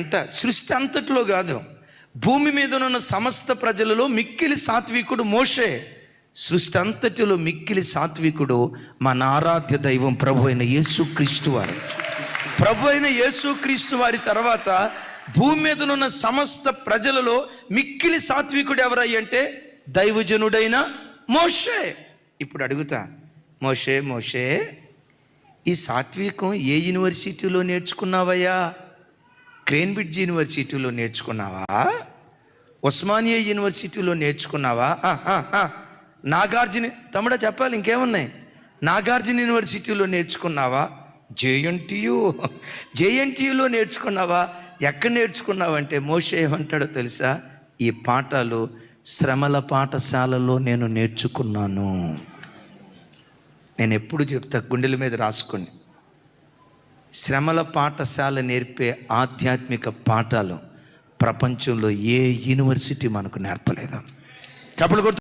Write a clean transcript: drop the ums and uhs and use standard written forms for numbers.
అంట సృష్టి అంతటిలో కాదు, భూమి మీద ఉన్న సమస్త ప్రజలలో మిక్కిలి సాత్వికుడు మోషే. సృష్టి అంతటిలో మిక్కిలి సాత్వికుడు మన ఆరాధ్య దైవం ప్రభు అయిన యేసుక్రీస్తు వారు. ప్రభు అయిన యేసుక్రీస్తు వారి తర్వాత భూమి మీద ఉన్న సమస్త ప్రజలలో మిక్కిలి సాత్వికుడు ఎవరయ్య అంటే దైవజనుడైన మోషే. ఇప్పుడు అడుగుతా, మోషే మోషే ఈ సాత్వికం ఏ యూనివర్సిటీలో నేర్చుకున్నావయ్యా? క్రేన్బ్రిడ్జ్ యూనివర్సిటీలో నేర్చుకున్నావా? ఉస్మానియా యూనివర్సిటీలో నేర్చుకున్నావా? నాగార్జున తమ్ముడా చెప్పాలి, ఇంకేమున్నాయి? నాగార్జున యూనివర్సిటీలో నేర్చుకున్నావా? జేఎన్టీయూలో నేర్చుకున్నావా? ఎక్కడ నేర్చుకున్నావంటే మోషే ఏమంటాడో తెలుసా? ఈ పాఠాలు శ్రమల పాఠశాలలో నేను నేర్చుకున్నాను. నేను ఎప్పుడు చెప్తా, గుండెల మీద రాసుకొని, శ్రమల పాఠశాల నేర్పే ఆధ్యాత్మిక పాఠాలు ప్రపంచంలో ఏ యూనివర్సిటీ మనకు నేర్పలేదు. చప్పట్లు కొడుతూ